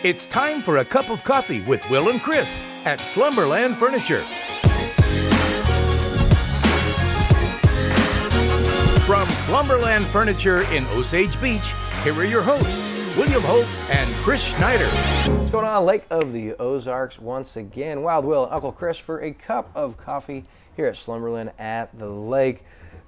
It's time for a cup of coffee with Will and Chris at Slumberland Furniture. From Slumberland Furniture in Osage Beach, here are your hosts, William Holtz and Chris Schneider. What's going on, Lake of the Ozarks? Once again, Wild Will and Uncle Chris for a cup of coffee here at Slumberland at the lake.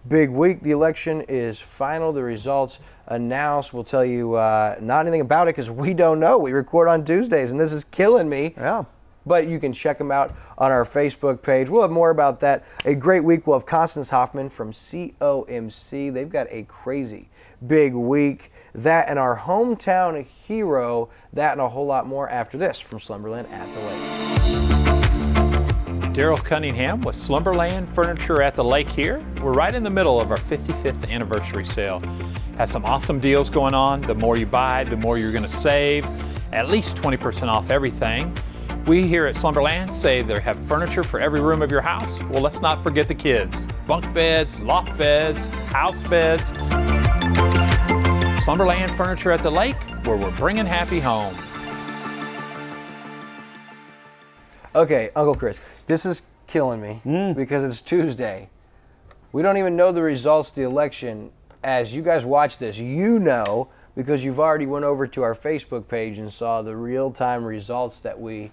Big week. The election is final. The results announced. We'll tell you not anything about it because we don't know. We record on Tuesdays, and this is killing me. Yeah. But you can check them out on our Facebook page. We'll have more about that. A great week. We'll have Constance Hoffman from COMC. They've got a crazy big week. That and our hometown hero. That and a whole lot more after this from Slumberland at the Lake. Daryl Cunningham with Slumberland Furniture at the Lake here. We're right in the middle of our 55th anniversary sale. Has some awesome deals going on. The more you buy, the more you're going to save. At least 20% off everything. We here at Slumberland say they have furniture for every room of your house. Well, let's not forget the kids. Bunk beds, loft beds, house beds. Slumberland Furniture at the Lake, where we're bringing happy home. Okay, Uncle Chris, this is killing me because it's Tuesday. We don't even know the results of the election. As you guys watch this, you know, because you've already went over to our Facebook page and saw the real-time results that we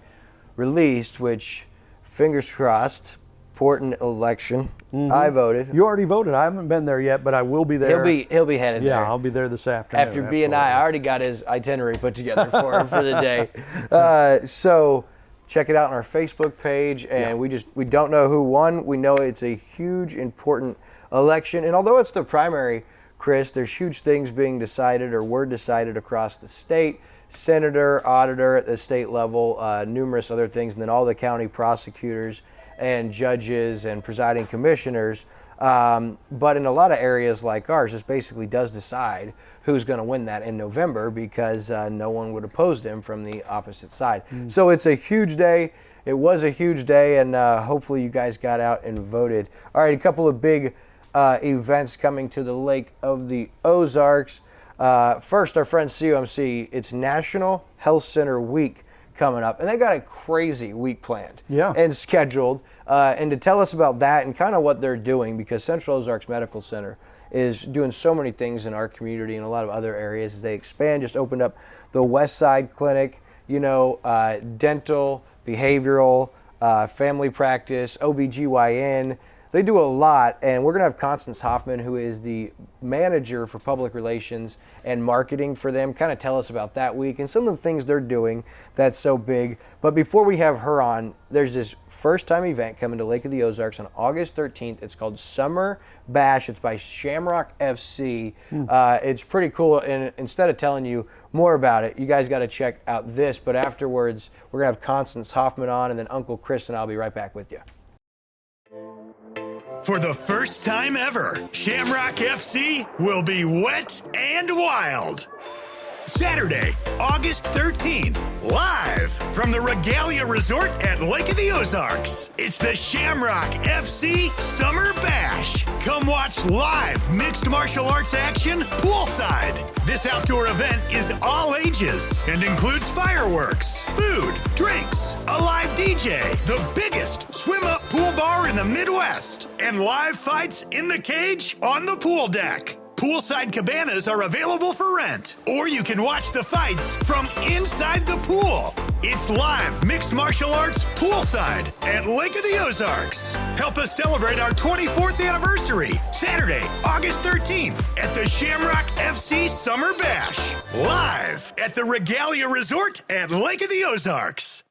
released, which, fingers crossed, important election. I voted. You already voted. I haven't been there yet, but I will be there. He'll be headed there. Yeah, I'll be there this afternoon. After B and I already got his itinerary put together for him for the day. So check it out on our Facebook page, and we don't know who won. We know it's a huge, important election, and although it's the primary, Chris, there's huge things being decided or were decided across the state. Senator, auditor at the state level, numerous other things, and then all the county prosecutors and judges and presiding commissioners. But in a lot of areas like ours, this basically does decide who's going to win that in November because no one would oppose them from the opposite side. So it's a huge day. It was a huge day, and hopefully you guys got out and voted. All right, a couple of big events coming to the Lake of the Ozarks. First, our friends COMC, it's National Health Center Week coming up, and they got a crazy week planned and scheduled. And to tell us about that and kind of what they're doing, because Central Ozarks Medical Center is doing so many things in our community and a lot of other areas as they expand. Just opened up the West Side Clinic, dental, behavioral, family practice, OBGYN. They do a lot, and we're going to have Constance Hoffman, who is the manager for public relations and marketing for them, kind of tell us about that week and some of the things they're doing that's so big. But before we have her on, there's this first-time event coming to Lake of the Ozarks on August 13th. It's called Summer Bash. It's by Shamrock FC. It's pretty cool, and instead of telling you more about it, you guys got to check out this. But afterwards, we're going to have Constance Hoffman on, and then Uncle Chris and I'll be right back with you. For the first time ever, Shamrock FC will be wet and wild. Saturday, August 13th, live from the Regalia Resort at Lake of the Ozarks. It's the Shamrock FC Summer Bash. Come watch live mixed martial arts action poolside. This outdoor event is all ages and includes fireworks, food, drinks, a live DJ, the biggest swim-up pool bar in the Midwest, and live fights in the cage on the pool deck. Poolside cabanas are available for rent, or you can watch the fights from inside the pool. It's live mixed martial arts poolside at Lake of the Ozarks. Help us celebrate our 24th anniversary, Saturday, August 13th at the Shamrock FC Summer Bash, live at the Regalia Resort at Lake of the Ozarks.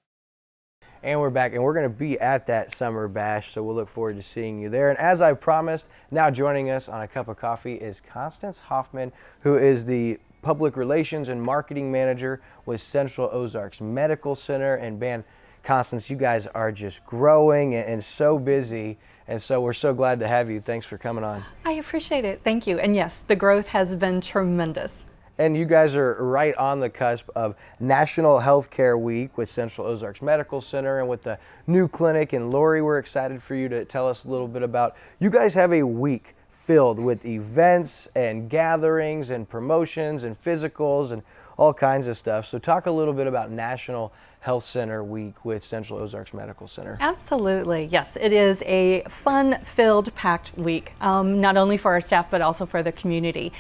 And we're back, and we're going to be at that Summer Bash, so we'll look forward to seeing you there. And as I promised, now joining us on a cup of coffee is Constance Hoffman, who is the Public Relations and Marketing Manager with Central Ozarks Medical Center. And man, Constance, you guys are just growing and so busy, and so we're so glad to have you. Thanks for coming on. I appreciate it. Thank you. And yes, the growth has been tremendous. And you guys are right on the cusp of National Healthcare Week with Central Ozarks Medical Center and with the new clinic. And Lori, we're excited for you to tell us a little bit about, you guys have a week filled with events and gatherings and promotions and physicals and all kinds of stuff. So talk a little bit about National Health Center Week with Central Ozarks Medical Center. Absolutely. Yes, it is a fun-filled, packed week, not only for our staff, but also for the community.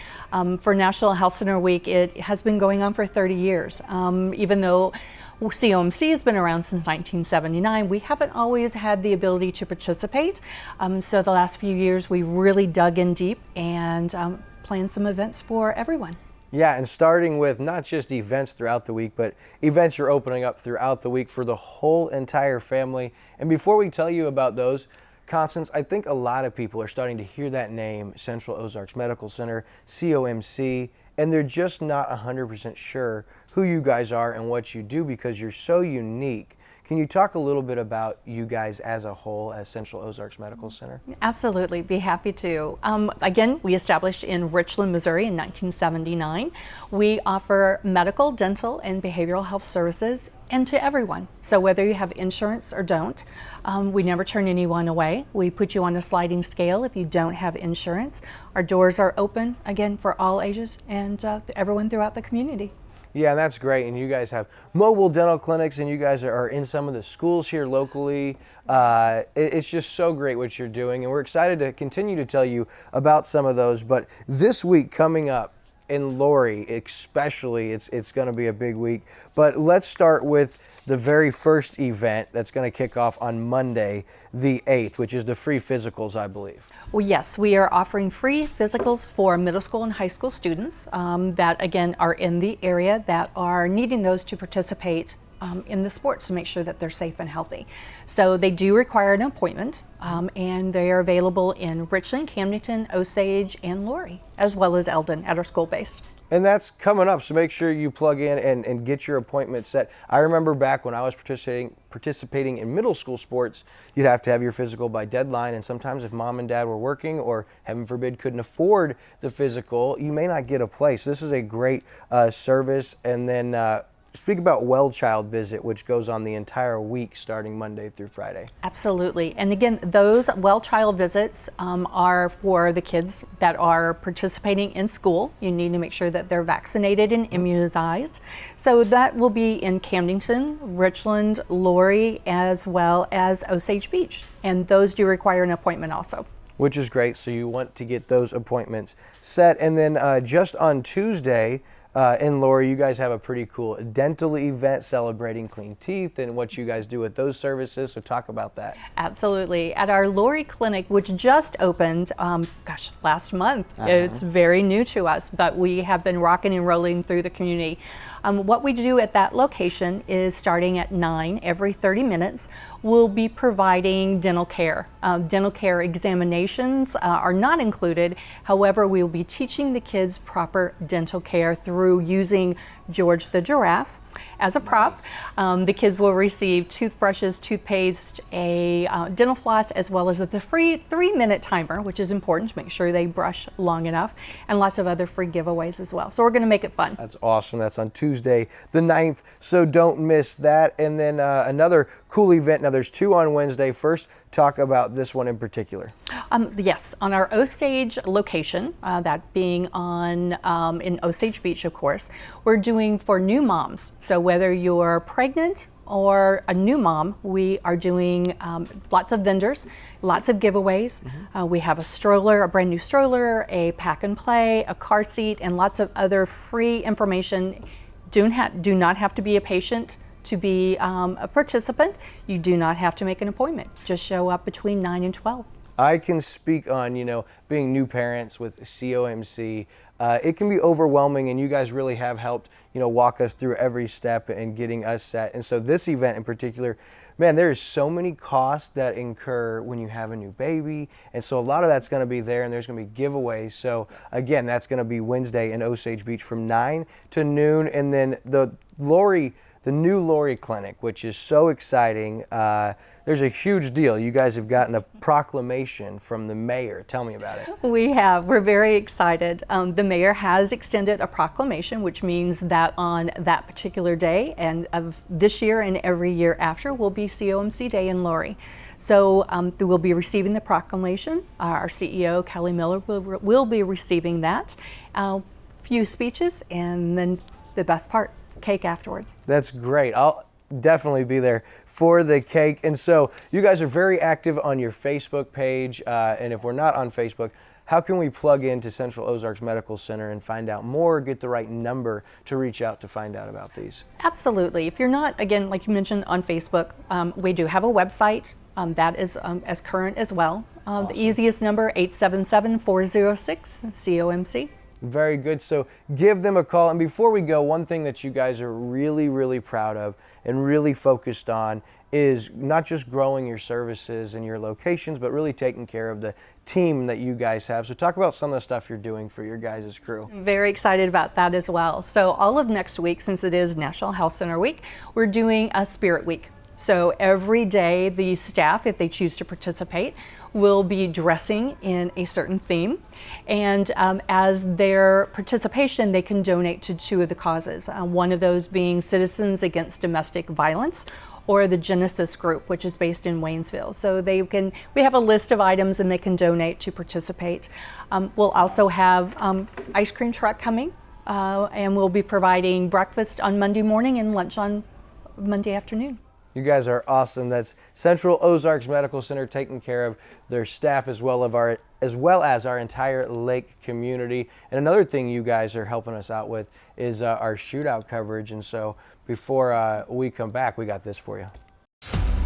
For National Health Center Week, it has been going on for 30 years. Even though COMC has been around since 1979, we haven't always had the ability to participate. So the last few years, we really dug in deep and planned some events for everyone. Yeah, and starting with not just events throughout the week, but events you're opening up throughout the week for the whole entire family. And before we tell you about those, Constance, I think a lot of people are starting to hear that name, Central Ozarks Medical Center, COMC, and they're just not 100% sure who you guys are and what you do because you're so unique. Can you talk a little bit about you guys as a whole as Central Ozarks Medical Center? Absolutely, be happy to. Again, we established in Richland, Missouri in 1979. We offer medical, dental, and behavioral health services and to everyone. So whether you have insurance or don't, we never turn anyone away. We put you on a sliding scale if you don't have insurance. Our doors are open, again, for all ages and everyone throughout the community. Yeah, and that's great. And you guys have mobile dental clinics, and you guys are in some of the schools here locally. It's just so great what you're doing, and we're excited to continue to tell you about some of those. But this week coming up in Lori, especially, it's going to be a big week. But let's start with the very first event that's going to kick off on Monday, the 8th, which is the free physicals, I believe. Well, yes, we are offering free physicals for middle school and high school students that, again, are in the area that are needing those to participate in the sports to make sure that they're safe and healthy. So they do require an appointment, and they are available in Richland, Camdenton, Osage, and Lori, as well as Eldon at our school-based. And that's coming up, so make sure you plug in and get your appointment set. I remember back when I was participating in middle school sports, you'd have to have your physical by deadline, and sometimes if mom and dad were working or, heaven forbid, couldn't afford the physical, you may not get a place. This is a great service. And then speak about Well Child Visit, which goes on the entire week starting Monday through Friday. Absolutely. And again, those Well Child Visits are for the kids that are participating in school. You need to make sure that they're vaccinated and immunized. So that will be in Camdenton, Richland, Lori, as well as Osage Beach. And those do require an appointment also. Which is great, so you want to get those appointments set. And then just on Tuesday, in Lori, you guys have a pretty cool dental event celebrating clean teeth and what you guys do with those services. So talk about that. Absolutely. At our Lori clinic, which just opened, last month. It's very new to us, but we have been rocking and rolling through the community. What we do at that location is starting at 9 every 30 minutes, we'll be providing dental care. Dental care examinations are not included. However, we will be teaching the kids proper dental care through using George the Giraffe as a prop. The kids will receive toothbrushes, toothpaste, a dental floss, as well as the free 3-minute timer, which is important to make sure they brush long enough, and lots of other free giveaways as well. So we're going to make it fun. That's awesome. That's on Tuesday the 9th, so don't miss that. And then another cool event. Now there's 2 on Wednesday. First, talk about this one in particular. Yes, on our Osage location, that being on in Osage Beach, of course, we're doing for new moms. So whether you're pregnant or a new mom, we are doing lots of vendors, lots of giveaways. We have a stroller, a brand new stroller, a pack and play, a car seat, and lots of other free information. Do not have to be a patient to be a participant. You do not have to make an appointment. Just show up between 9 and 12. I can speak on, being new parents with COMC. It can be overwhelming, and you guys really have helped, walk us through every step and getting us set. And so this event in particular, man, there's so many costs that incur when you have a new baby. And so a lot of that's going to be there, and there's going to be giveaways. So again, that's going to be Wednesday in Osage Beach from 9 to noon. And then the Lori the new Lori Clinic, which is so exciting. There's a huge deal. You guys have gotten a proclamation from the mayor. Tell me about it. We have. We're very excited. The mayor has extended a proclamation, which means that on that particular day and of this year and every year after will be COMC Day in Lori. So we'll be receiving the proclamation. Our CEO, Kelly Miller, will be receiving that. Few speeches, and then the best part, cake afterwards. That's great. I'll definitely be there for the cake. And so you guys are very active on your Facebook page. And if we're not on Facebook, how can we plug into Central Ozarks Medical Center and find out more, get the right number to reach out to find out about these? Absolutely. If you're not, again, like you mentioned on Facebook, we do have a website that is as current as well. Awesome. The easiest number, 877-406-COMC. Very good. So give them a call. And before we go, one thing that you guys are really, really proud of and really focused on is not just growing your services and your locations, but really taking care of the team that you guys have. So talk about some of the stuff you're doing for your guys' crew. Very excited about that as well. So all of next week, since it is National Health Center Week, we're doing a Spirit Week. So every day the staff, if they choose to participate, will be dressing in a certain theme. And as their participation, they can donate to two of the causes. One of those being Citizens Against Domestic Violence, or the Genesis Group, which is based in Waynesville. So we have a list of items and they can donate to participate. We'll also have ice cream truck coming, and we'll be providing breakfast on Monday morning and lunch on Monday afternoon. You guys are awesome. That's Central Ozarks Medical Center taking care of their staff as well as our entire lake community. And another thing you guys are helping us out with is our shootout coverage. And so before we come back, we got this for you.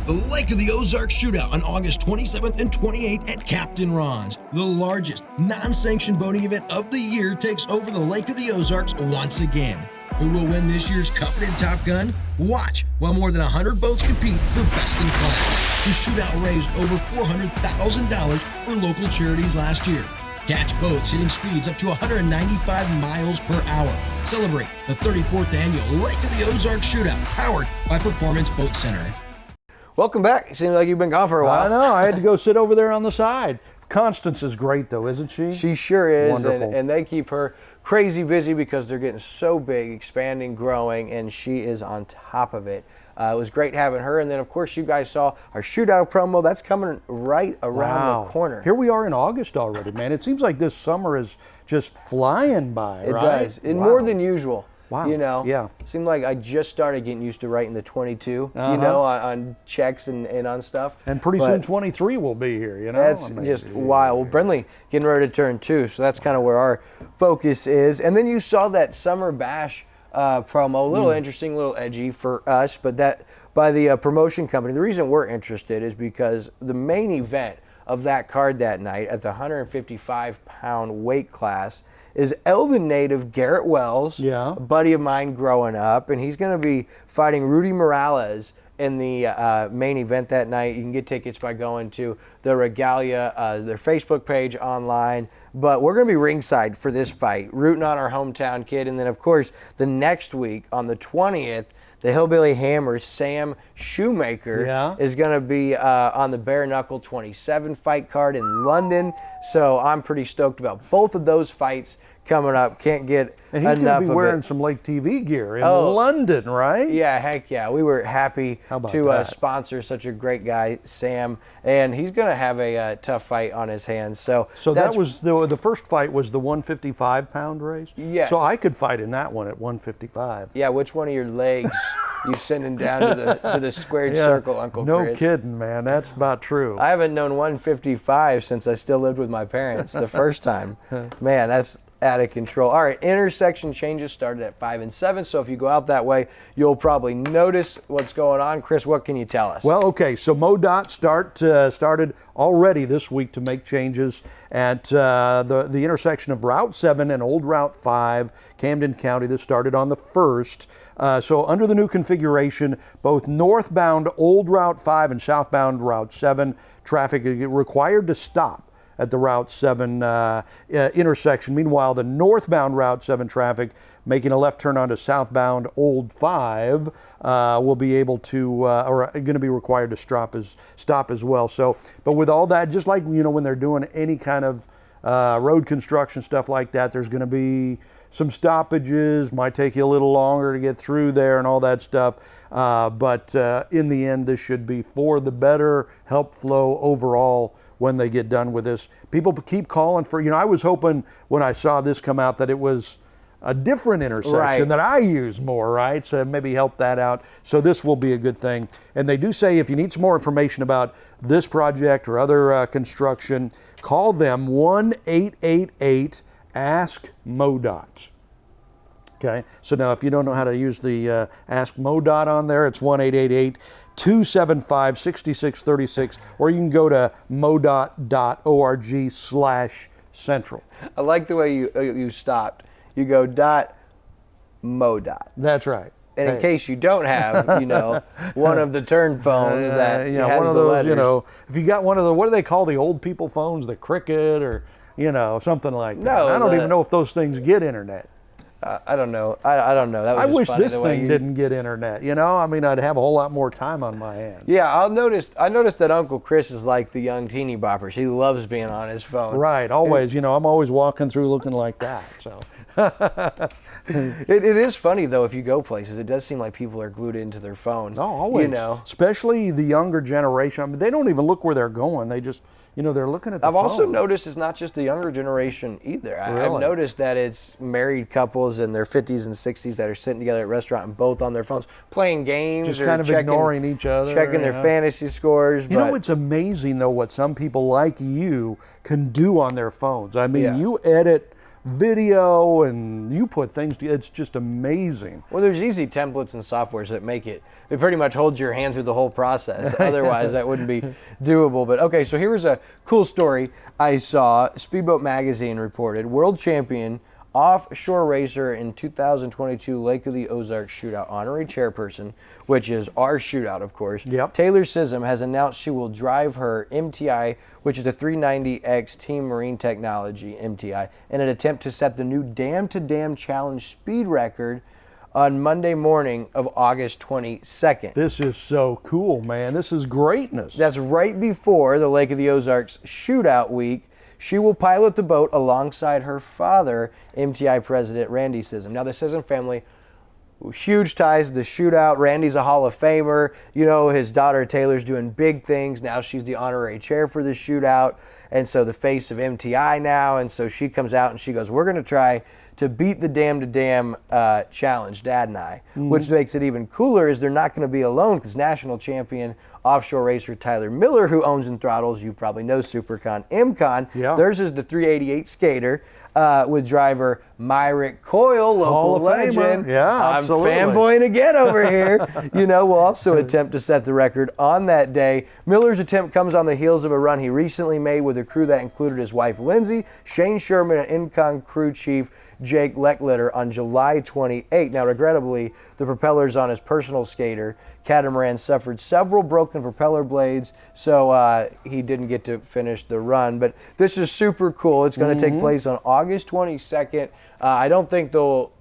The Lake of the Ozarks Shootout on August 27th and 28th at Captain Ron's. The largest non-sanctioned boating event of the year takes over the Lake of the Ozarks once again. Who will win this year's coveted Top Gun? Watch while more than 100 boats compete for best in class. The shootout raised over $400,000 for local charities last year. Catch boats hitting speeds up to 195 miles per hour. Celebrate the 34th annual Lake of the Ozarks Shootout, powered by Performance Boat Center. Welcome back. Seems like you've been gone for a while. I know. I had to go sit over there on the side. Constance is great, though, isn't she? She sure is. Wonderful. And they keep her crazy busy because they're getting so big, expanding, growing, and she is on top of it. It was great having her. And then, of course, you guys saw our shootout promo. That's coming right around the corner. Here we are in August already, man. It seems like this summer is just flying by, It right? does. And more than usual. Wow. You know, Yeah. Seemed like I just started getting used to writing the 22, you know, on checks and on stuff. And pretty soon 23 will be here, you know? That's just wild. Well, Brindley getting ready to turn 2, so that's kind of where our focus is. And then you saw that Summer Bash promo, a little interesting, a little edgy for us, but that by the promotion company. The reason we're interested is because the main event of that card that night at the 155-pound weight class is Eldon native Garrett Wells, a buddy of mine growing up, and he's going to be fighting Rudy Morales in the main event that night. You can get tickets by going to the Regalia, their Facebook page online, but we're going to be ringside for this fight, rooting on our hometown kid. And then, of course, the next week on the 20th, the Hillbilly Hammer, Sam Shoemaker, is going to be on the Bare Knuckle 27 fight card in London. So I'm pretty stoked about both of those fights coming up. Can't get and he's enough going to be of wearing it. some Lake TV gear in London, right? Yeah, heck yeah. We were happy to sponsor such a great guy, Sam, and he's going to have a tough fight on his hands. So that was the first fight was the 155-pound race? Yes. So I could fight in that one at 155. Yeah, which one of your legs you sending down to the squared circle, Uncle no Chris? No kidding, man. That's about true. I haven't known 155 since I still lived with my parents the first time. Man, that's out of control. All right, intersection changes started at 5 and 7, so if you go out that way, you'll probably notice what's going on. Chris, what can you tell us? Well, okay, so MoDOT started already this week to make changes at the intersection of Route 7 and Old Route 5, Camden County. This started on the 1st. So under the new configuration, both northbound Old Route 5 and southbound Route 7 traffic is required to stop at the Route 7 intersection. Meanwhile, the northbound Route 7 traffic making a left turn onto southbound Old 5 will be able to, or going to be required to stop as well. So, but with all that, just like, when they're doing any kind of road construction, stuff like that, there's going to be some stoppages, might take you a little longer to get through there and all that stuff. But in the end, this should be for the better, help flow overall when they get done with this. People keep calling for, I was hoping when I saw this come out that it was a different intersection that I use more, right? So maybe help that out. So this will be a good thing. And they do say if you need some more information about this project or other construction, call them 1-888-ASK-MoDOT. Okay, so now if you don't know how to use the Ask MoDOT on there, it's 1-888-275-6636, or you can go to modot.org/central. I like the way you stopped. You go .MoDOT. That's right. And in case you don't have, one of the turn phones that has one of the those, letters. if you got one of the, what do they call the old people phones, the Cricket or, something like that. No, I don't even know if those things get internet. I don't know. I don't know. That was I just wish funny this the way thing didn't get internet. I'd have a whole lot more time on my hands. Yeah, I noticed that Uncle Chris is like the young teeny boppers. He loves being on his phone. Right, always. I'm always walking through looking like that. So it is funny though. If you go places, it does seem like people are glued into their phone. Oh, always. Especially the younger generation. They don't even look where they're going. They just, they're looking at the phone. I've also noticed it's not just the younger generation either. Really? I've noticed that it's married couples in their 50s and 60s that are sitting together at a restaurant and both on their phones playing games, just or kind of ignoring each other, checking their fantasy scores. It's amazing though what some people like you can do on their phones. You edit video and you put things together. It's just amazing. Well, there's easy templates and softwares that make it. They pretty much hold your hand through the whole process. Otherwise, that wouldn't be doable. But okay, so here was a cool story I saw. Speedboat Magazine reported world champion offshore racer in 2022 Lake of the Ozarks shootout honorary chairperson, which is our shootout, of course. Yep. Taylor Sissom has announced she will drive her MTI, which is a 390X Team Marine Technology MTI, in an attempt to set the new Dam to Dam Challenge speed record on Monday morning of August 22nd. This is so cool, man. This is greatness. That's right before the Lake of the Ozarks shootout week. She will pilot the boat alongside her father, MTI President Randy Sissom. Now, the Sissom family, huge ties to the shootout. Randy's a Hall of Famer. His daughter Taylor's doing big things. Now she's the honorary chair for the shootout, and so the face of MTI now. And so she comes out and she goes, we're going to try to beat the Dam to Dam challenge, Dad and I. Which makes it even cooler is they're not going to be alone, because national champion offshore racer Tyler Miller, who owns and throttles, you probably know Supercon MCon. Yeah. Theirs is the 388 skater with driver Myrick Coyle, local Hall of legend. Famer. Yeah, absolutely. I'm fanboying again over here. Will also attempt to set the record on that day. Miller's attempt comes on the heels of a run he recently made with a crew that included his wife Lindsay, Shane Sherman, and MCon crew chief Jake Lecklitter on July 28. Now, regrettably, the propellers on his personal skater, Catamaran, suffered several broken propeller blades, so he didn't get to finish the run. But this is super cool. It's going to take place on August 22nd. I don't think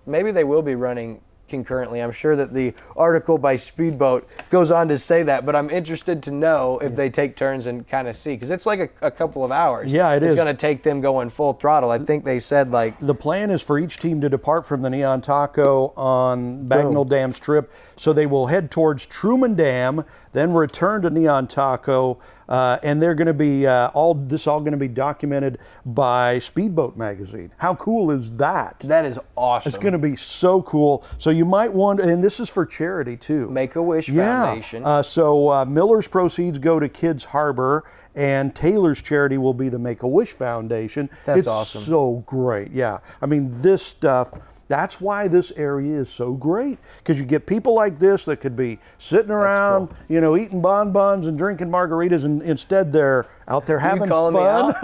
maybe they will be running concurrently. I'm sure that the article by Speedboat goes on to say that, but I'm interested to know if they take turns and kind of see, because it's like a couple of hours. Yeah, it's going to take them going full throttle. I think they said the plan is for each team to depart from the Neon Taco on Bagnell Dam Strip, so they will head towards Truman Dam, then return to Neon Taco, and they're going to be all going to be documented by Speedboat Magazine. How cool is that? That is awesome. It's going to be so cool. So you might wonder, and this is for charity too. Make-A-Wish Foundation. So Miller's proceeds go to Kids Harbor, and Taylor's charity will be the Make-A-Wish Foundation. That's it's awesome. So great. Yeah. This stuff, that's why this area is so great, because you get people like this that could be sitting around, eating bonbons and drinking margaritas, and instead they're out there having fun.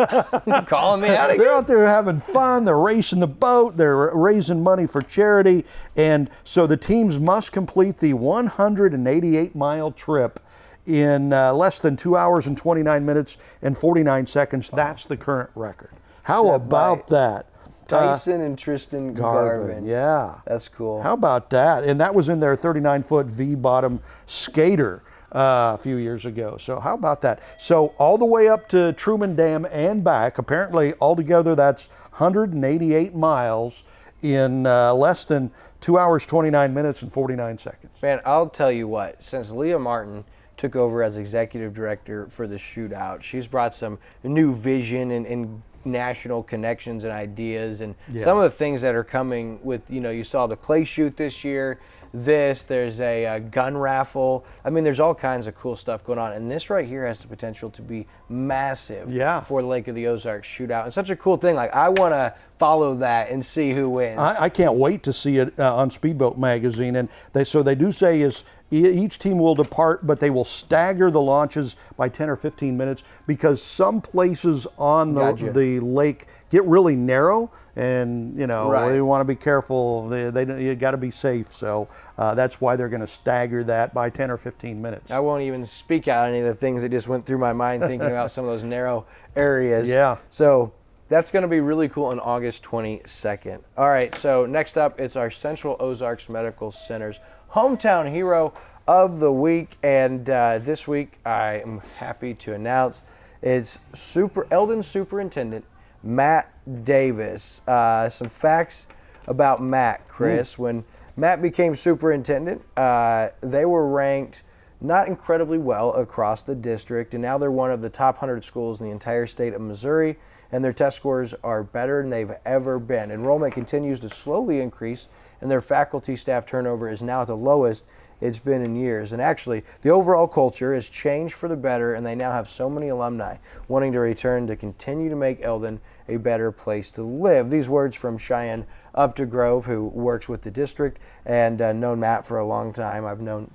You calling me out again? They're out there having fun. They're racing the boat. They're raising money for charity. And so the teams must complete the 188-mile trip in less than 2 hours and 29 minutes and 49 seconds. That's the current record. How Set about by that? Tyson and Tristan Garvin. Yeah. That's cool. How about that? And that was in their 39-foot V-bottom skater a few years ago. So how about that? So all the way up to Truman Dam and back, apparently altogether that's 188 miles in less than 2 hours, 29 minutes and 49 seconds. Man, I'll tell you what, since Leah Martin took over as executive director for the shootout, she's brought some new vision and national connections and ideas, and some of the things that are coming with, you saw the clay shoot this year, there's a gun raffle. I mean, there's all kinds of cool stuff going on, and this right here has the potential to be massive for Lake of the Ozarks shootout. And such a cool thing. Like, I want to follow that and see who wins. I can't wait to see it on Speedboat Magazine. And they do say is each team will depart, but they will stagger the launches by 10 or 15 minutes because some places on the lake get really narrow, and you want to be careful. You got to be safe. So that's why they're going to stagger that by 10 or 15 minutes. I won't even speak out any of the things that just went through my mind thinking about some of those narrow areas. Yeah. So that's going to be really cool on August 22nd. All right, so next up, it's our Central Ozarks Medical Center's Hometown Hero of the Week. And this week, I am happy to announce it's Eldon Superintendent Matt Davis. Some facts about Matt, Chris. When Matt became superintendent, they were ranked not incredibly well across the district, and now they're one of the top 100 schools in the entire state of Missouri, and their test scores are better than they've ever been. Enrollment continues to slowly increase, and their faculty staff turnover is now at the lowest it's been in years. And actually, the overall culture has changed for the better, and they now have so many alumni wanting to return to continue to make Eldon a better place to live. These words from Cheyenne Updegrove, who works with the district and known Matt for a long time. I've known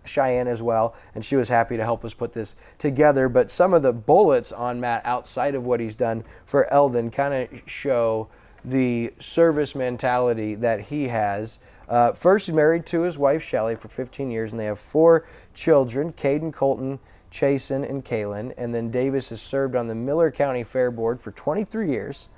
Cheyenne as well, and she was happy to help us put this together. But some of the bullets on Matt outside of what he's done for Eldon kind of show the service mentality that he has. First, he's married to his wife, Shelly, for 15 years, and they have 4 children, Caden, Colton, Chasen, and Kaylin. And then Davis has served on the Miller County Fair Board for 23 years.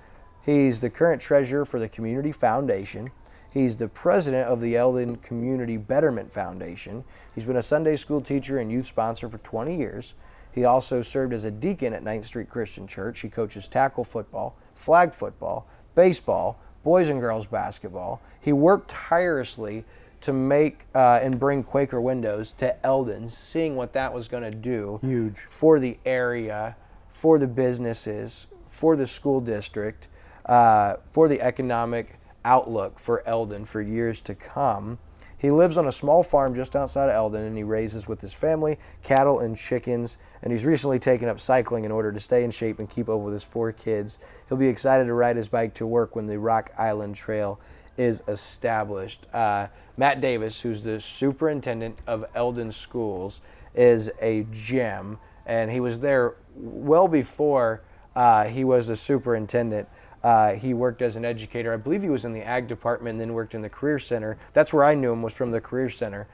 He's the current treasurer for the Community Foundation. He's the president of the Eldon Community Betterment Foundation. He's been a Sunday school teacher and youth sponsor for 20 years. He also served as a deacon at 9th Street Christian Church. He coaches tackle football, flag football, baseball, boys and girls basketball. He worked tirelessly to make and bring Quaker Windows to Eldon, seeing what that was going to do for the area, for the businesses, for the school district, for the economic outlook for Eldon for years to come. He lives on a small farm just outside of Eldon, and he raises with his family cattle and chickens, and he's recently taken up cycling in order to stay in shape and keep up with his 4 kids. He'll be excited to ride his bike to work when the Rock Island Trail is established. Matt Davis, who's the superintendent of Eldon Schools, is a gem, and he was there well before he was a superintendent. He worked as an educator. I believe he was in the ag department and then worked in the career center. That's where I knew him, was from the career center.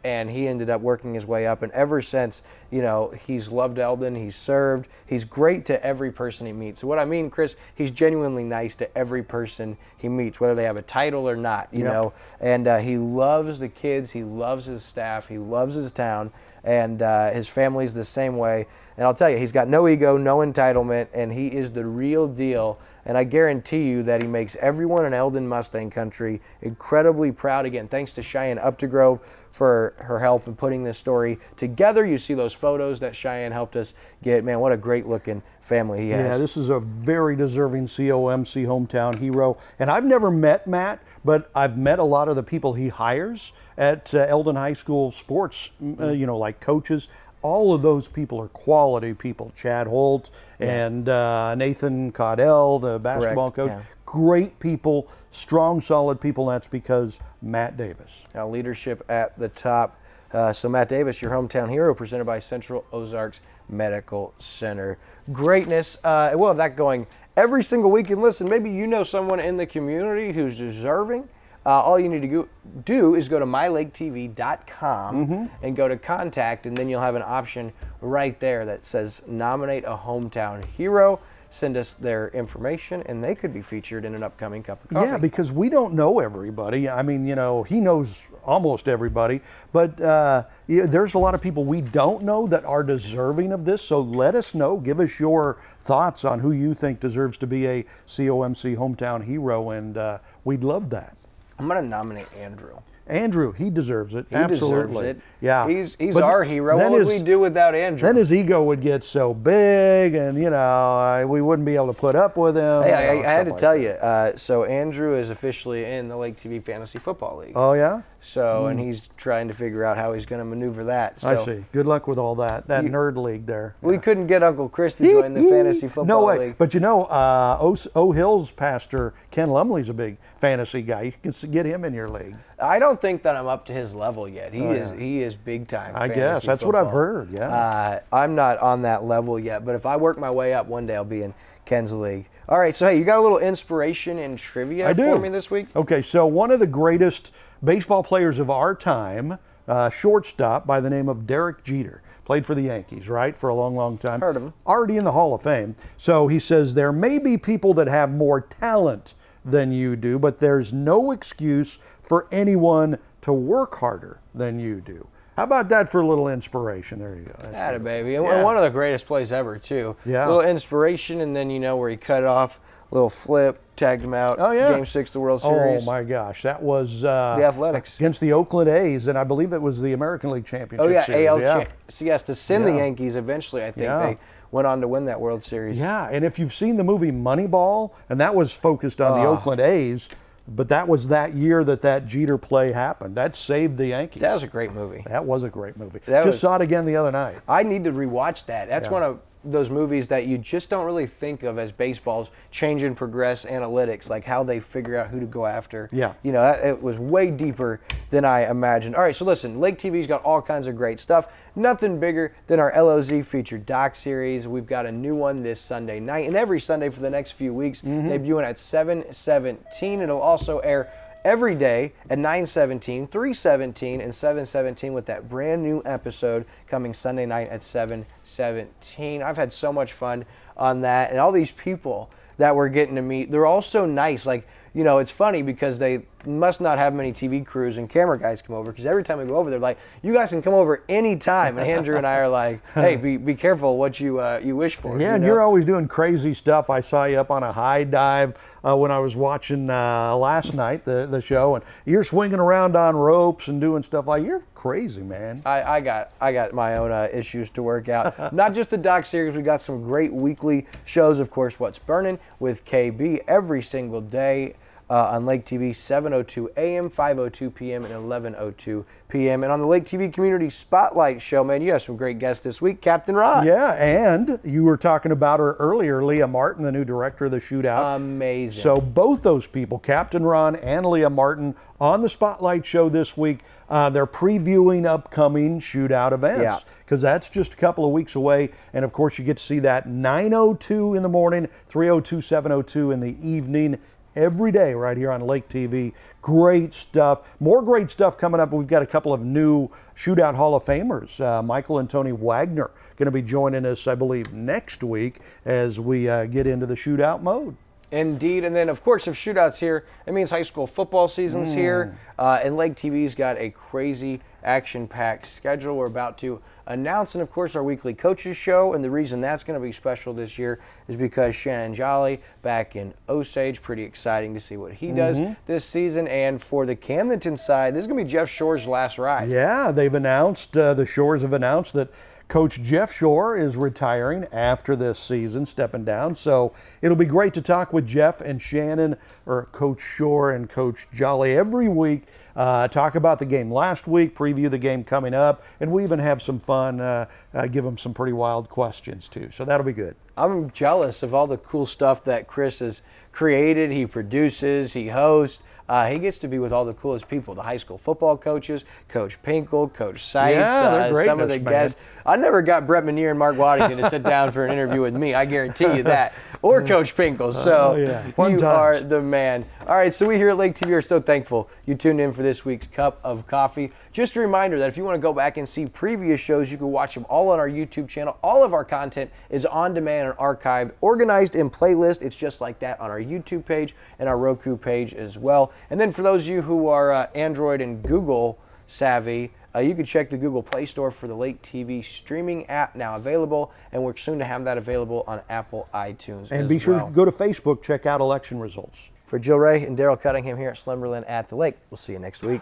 And he ended up working his way up. And ever since, he's loved Eldon, he's served. He's great to every person he meets. So what I mean, Chris, he's genuinely nice to every person he meets, whether they have a title or not, you know. And he loves the kids, he loves his staff, he loves his town, and his family's the same way. And I'll tell you, he's got no ego, no entitlement, and he is the real deal. And I guarantee you that he makes everyone in Eldon Mustang Country incredibly proud. Again, thanks to Cheyenne Updegrove for her help in putting this story together. You see those photos that Cheyenne helped us get. Man, what a great-looking family he has. Yeah, this is a very deserving COMC hometown hero. And I've never met Matt, but I've met a lot of the people he hires at Eldon High School sports, like coaches. All of those people are quality people. Chad Holt and Nathan Caudell, the basketball coach. Yeah. Great people, strong, solid people. That's because Matt Davis. Now, leadership at the top. So Matt Davis, your hometown hero, presented by Central Ozarks Medical Center. Greatness. We'll have that going every single week. And listen, maybe you know someone in the community who's deserving all you need to do is go to mylaketv.com and go to contact, and then you'll have an option right there that says nominate a hometown hero. Send us their information, and they could be featured in an upcoming cup of coffee. Yeah, because we don't know everybody. I mean, he knows almost everybody, but there's a lot of people we don't know that are deserving of this. So let us know. Give us your thoughts on who you think deserves to be a COMC hometown hero, and we'd love that. I'm going to nominate Andrew. Andrew, he deserves it. He Absolutely. deserves it. Yeah. He's But our hero. What would we do without Andrew? Then his ego would get so big, and we wouldn't be able to put up with him. Hey, I had to tell you, so Andrew is officially in the Lake TV Fantasy Football League. Oh, yeah? So, and he's trying to figure out how he's going to maneuver that. So I see. Good luck with all that nerd league there. We couldn't get Uncle Chris to join the Fantasy Football No way. League. But O'Hill's pastor, Ken Lumley's a big fantasy guy. You can get him in your league. I don't think that I'm up to his level yet. He is big time. I guess. That's what I've heard, yeah. I'm not on that level yet, but if I work my way up, one day I'll be in Ken's league. All right, so hey, you got a little inspiration and trivia for me this week? Okay, so one of the greatest baseball players of our time, shortstop by the name of Derek Jeter, played for the Yankees, right, for a long, long time. Heard of him. Already in the Hall of Fame. So he says, there may be people that have more talent than you do, but there's no excuse for anyone to work harder than you do. How about that for a little inspiration? There you go. Atta baby. And one of the greatest plays ever, too. Yeah. A little inspiration, and then, where he cut off, little flip, tagged him out. Oh, yeah. Game 6 of the World Series. Oh, my gosh. That was the Athletics. Against the Oakland A's, and I believe it was the American League Championship Series. Yeah. Yes, to send the Yankees eventually, I think they went on to win that World Series. Yeah, and if you've seen the movie Moneyball, and that was focused on the Oakland A's, but that was that year that Jeter play happened. That saved the Yankees. That was a great movie. That was a great movie. Saw it again the other night. I need to rewatch that. That's one of those movies that you just don't really think of as baseball's change and progress analytics, like how they figure out who to go after. Yeah. It was way deeper than I imagined. All right, so listen, Lake TV's got all kinds of great stuff. Nothing bigger than our LOZ featured doc series. We've got a new one this Sunday night and every Sunday for the next few weeks, debuting at 7/17. It'll also air every day at 9/17, 3/17, and 7/17 with that brand new episode coming Sunday night at 7/17. I've had so much fun on that, and all these people that we're getting to meet, they're all so nice. Like, it's funny because they must not have many TV crews and camera guys come over, because every time we go over, they're like, you guys can come over anytime. And Andrew and I are like, hey, be careful what you wish for. Yeah, and you're always doing crazy stuff. I saw you up on a high dive when I was watching last night, the show, and you're swinging around on ropes and doing stuff like, you're crazy, man. I got my own issues to work out. Not just the doc series, we got some great weekly shows, of course, What's Burning with KB every single day. On Lake TV, 7:02 a.m., 5:02 p.m., and 11:02 p.m. And on the Lake TV Community Spotlight Show, man, you have some great guests this week. Captain Ron. Yeah, and you were talking about her earlier, Leah Martin, the new director of the Shootout. Amazing. So both those people, Captain Ron and Leah Martin, on the Spotlight Show this week, they're previewing upcoming Shootout events, because that's just a couple of weeks away. And of course, you get to see that 9:02 in the morning, 3:02, 7:02 in the evening. Every day right here on Lake TV. Great stuff. More great stuff coming up. We've got a couple of new Shootout Hall of Famers. Michael and Tony Wagner going to be joining us, I believe, next week as we get into the shootout mode. Indeed, and then of course if Shootout's here, it means high school football season's here, and Lake TV's got a crazy action-packed schedule we're about to announce, and of course our weekly coaches show, and the reason that's going to be special this year is because Shannon Jolly back in Osage, pretty exciting to see what he does this season. And for the Camdenton side, this is going to be Jeff Shore's last ride. Yeah, they've announced, the Shores have announced that Coach Jeff Shore is retiring after this season, stepping down. So it'll be great to talk with Jeff and Shannon, or Coach Shore and Coach Jolly, every week. Talk about the game last week, preview the game coming up, and we even have some fun, give them some pretty wild questions too. So that'll be good. I'm jealous of all the cool stuff that Chris has created. He produces, he hosts. He gets to be with all the coolest people, the high school football coaches, Coach Pinkle, Coach Seitz, Yeah, they're some of the greatness, man. guests. I never got Brett Manier and Mark Waddington to sit down for an interview with me. I guarantee you that. Or Coach Pinkle. So Fun you times. are the man. All right, so we here at Lake TV are so thankful you tuned in for this week's Cup of Coffee. Just a reminder that if you want to go back and see previous shows, you can watch them all on our YouTube channel. All of our content is on demand and archived, organized in playlist. It's just like that on our YouTube page and our Roku page as well. And then for those of you who are Android and Google savvy, you can check the Google Play Store for the Lake TV streaming app, now available, and we're soon to have that available on Apple iTunes And as be sure well. to go to Facebook, check out election results. For Jill Ray and Daryl Cunningham here at Slumberland at the Lake, we'll see you next week.